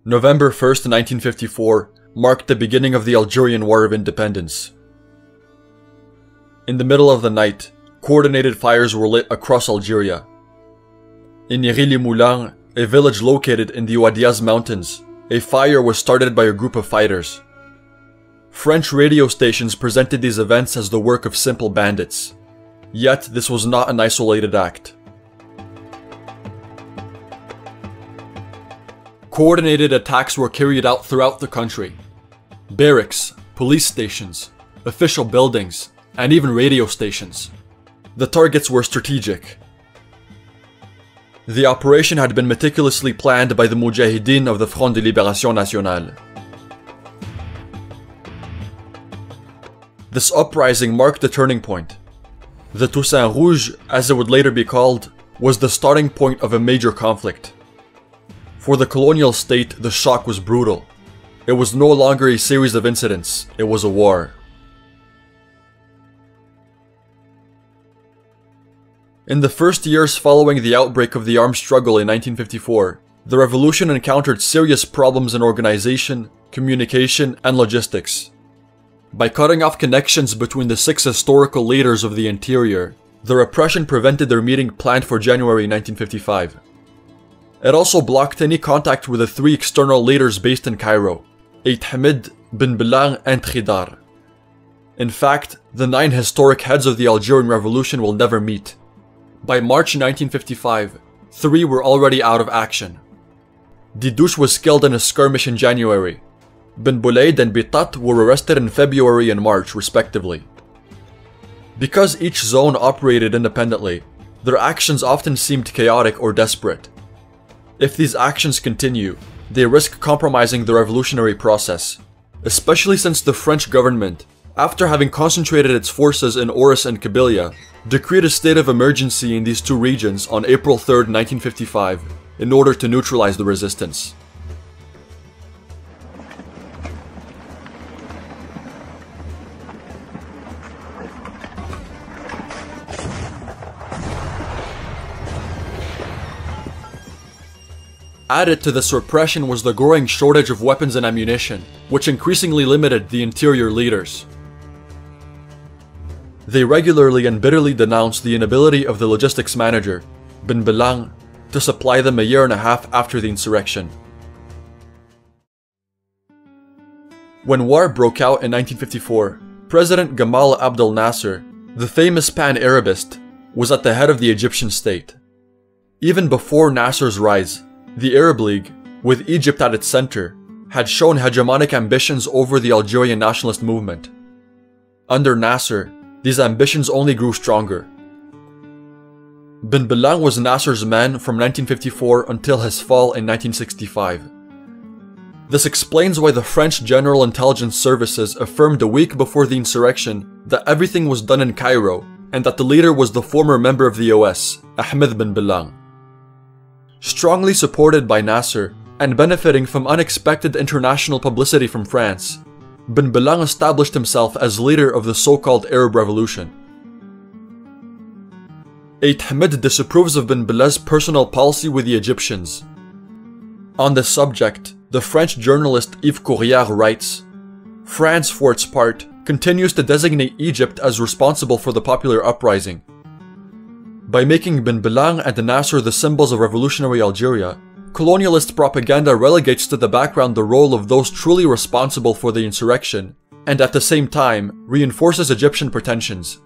November 1st, 1954 marked the beginning of the Algerian War of Independence. In the middle of the night, coordinated fires were lit across Algeria. In Iri-les-Moulins, a village located in the Ouerdane mountains, a fire was started by a group of fighters. French radio stations presented these events as the work of simple bandits. Yet, this was not an isolated act. Coordinated attacks were carried out throughout the country. Barracks, police stations, official buildings, and even radio stations. The targets were strategic. The operation had been meticulously planned by the Mujahideen of the Front de Libération Nationale. This uprising marked a turning point. The Toussaint Rouge, as it would later be called, was the starting point of a major conflict. For the colonial state, the shock was brutal. It was no longer a series of incidents, it was a war. In the first years following the outbreak of the armed struggle in 1954, the revolution encountered serious problems in organization, communication, and logistics. By cutting off connections between the 6 historical leaders of the interior, the repression prevented their meeting planned for January 1955. It also blocked any contact with the 3 external leaders based in Cairo, Eid Hamid, Ben Belang, and Khidar. In fact, the 9 historic heads of the Algerian Revolution will never meet. By March 1955, 3 were already out of action. Didouche was killed in a skirmish in January. Ben Boulaid and Bitat were arrested in February and March, respectively. Because each zone operated independently, their actions often seemed chaotic or desperate. If these actions continue, they risk compromising the revolutionary process, especially since the French government, after having concentrated its forces in Oris and Kabyle, decreed a state of emergency in these 2 regions on April 3, 1955, in order to neutralize the resistance. Added to this repression was the growing shortage of weapons and ammunition, which increasingly limited the interior leaders. They regularly and bitterly denounced the inability of the logistics manager, Ben Belang, to supply them a year and a half after the insurrection. When war broke out in 1954, President Gamal Abdel Nasser, the famous Pan-Arabist, was at the head of the Egyptian state. Even before Nasser's rise, the Arab League, with Egypt at its center, had shown hegemonic ambitions over the Algerian nationalist movement. Under Nasser, these ambitions only grew stronger. Ben Belang was Nasser's man from 1954 until his fall in 1965. This explains why the French General Intelligence Services affirmed a week before the insurrection that everything was done in Cairo and that the leader was the former member of the OS, Ahmed Ben Belang. Strongly supported by Nasser and benefiting from unexpected international publicity from France, Ben Belang established himself as leader of the so-called Arab Revolution. Eid Hamid disapproves of Ben Belang's personal policy with the Egyptians. On this subject, the French journalist Yves Courrière writes, France, for its part, continues to designate Egypt as responsible for the popular uprising. By making Ben Belang and Nasser the symbols of revolutionary Algeria, colonialist propaganda relegates to the background the role of those truly responsible for the insurrection, and at the same time reinforces Egyptian pretensions.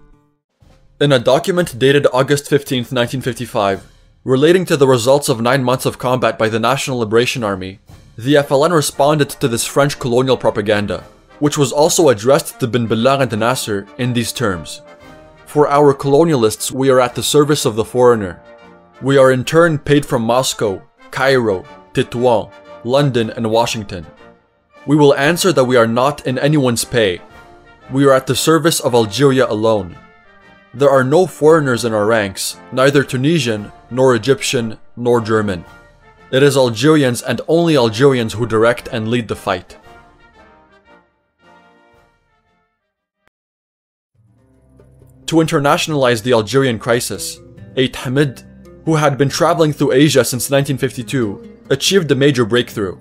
In a document dated August 15, 1955, relating to the results of 9 months of combat by the National Liberation Army, the FLN responded to this French colonial propaganda, which was also addressed to Ben Belang and Nasser in these terms. For our colonialists, we are at the service of the foreigner. We are in turn paid from Moscow, Cairo, Tétouan, London, and Washington. We will answer that we are not in anyone's pay. We are at the service of Algeria alone. There are no foreigners in our ranks, neither Tunisian, nor Egyptian, nor German. It is Algerians and only Algerians who direct and lead the fight. To internationalize the Algerian crisis, Eid Hamid, who had been traveling through Asia since 1952, achieved a major breakthrough.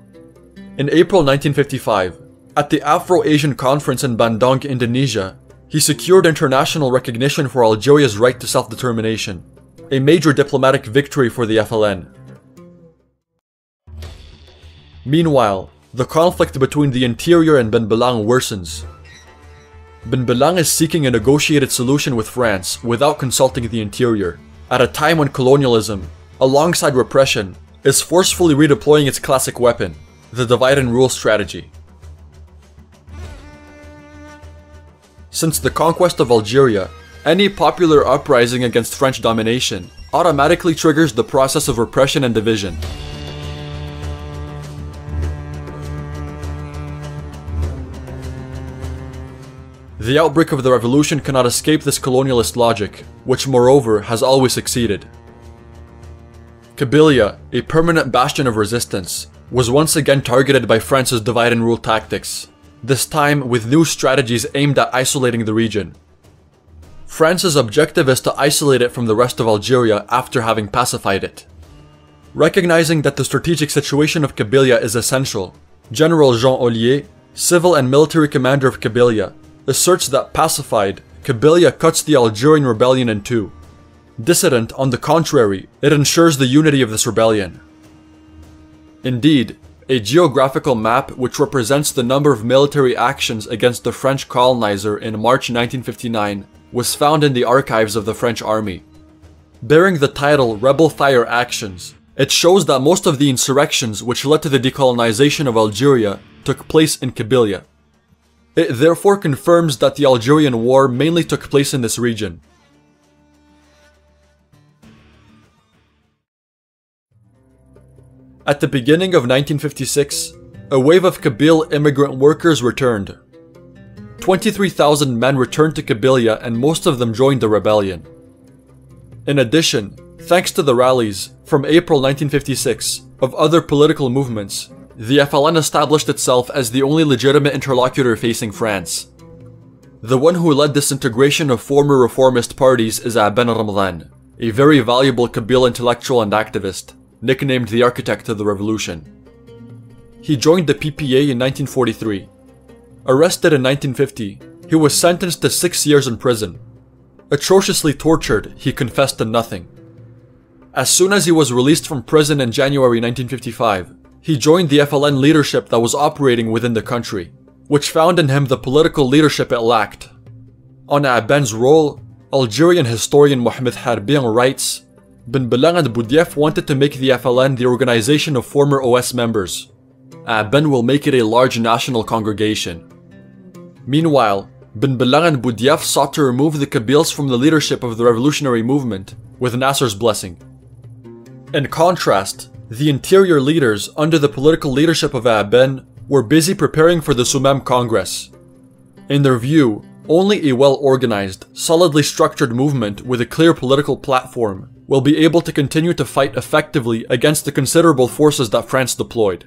In April 1955, at the Afro-Asian Conference in Bandung, Indonesia, he secured international recognition for Algeria's right to self-determination, a major diplomatic victory for the FLN. Meanwhile, the conflict between the interior and Ben Belang worsens. Ben Belang is seeking a negotiated solution with France without consulting the interior, at a time when colonialism, alongside repression, is forcefully redeploying its classic weapon, the divide and rule strategy. Since the conquest of Algeria, any popular uprising against French domination automatically triggers the process of repression and division. The outbreak of the revolution cannot escape this colonialist logic, which moreover has always succeeded. Kabyle, a permanent bastion of resistance, was once again targeted by France's divide and rule tactics, this time with new strategies aimed at isolating the region. France's objective is to isolate it from the rest of Algeria after having pacified it. Recognizing that the strategic situation of Kabyle is essential, General Jean Ollier, civil and military commander of Kabyle, asserts that pacified, Kabyle cuts the Algerian rebellion in two. Dissident, on the contrary, it ensures the unity of this rebellion. Indeed, a geographical map which represents the number of military actions against the French colonizer in March 1959 was found in the archives of the French army. Bearing the title Rebel Fire Actions, it shows that most of the insurrections which led to the decolonization of Algeria took place in Kabyle. It therefore confirms that the Algerian War mainly took place in this region. At the beginning of 1956, a wave of Kabyle immigrant workers returned. 23,000 men returned to Kabyle and most of them joined the rebellion. In addition, thanks to the rallies, from April 1956, of other political movements, the FLN established itself as the only legitimate interlocutor facing France. The one who led this integration of former reformist parties is Ben Ramadan, a very valuable Kabyle intellectual and activist, nicknamed the architect of the revolution. He joined the PPA in 1943. Arrested in 1950, he was sentenced to 6 years in prison. Atrociously tortured, he confessed to nothing. As soon as he was released from prison in January 1955, he joined the FLN leadership that was operating within the country, which found in him the political leadership it lacked. On Ben's role, Algerian historian Mohamed Harbian writes, Ben Belang and Boudiaf wanted to make the FLN the organization of former OS members. Ben will make it a large national congregation. Meanwhile, Ben Belang and Boudiaf sought to remove the Kabyles from the leadership of the revolutionary movement, with Nasser's blessing. In contrast, the interior leaders under the political leadership of Ben were busy preparing for the Soumam Congress. In their view, only a well-organized, solidly structured movement with a clear political platform will be able to continue to fight effectively against the considerable forces that France deployed.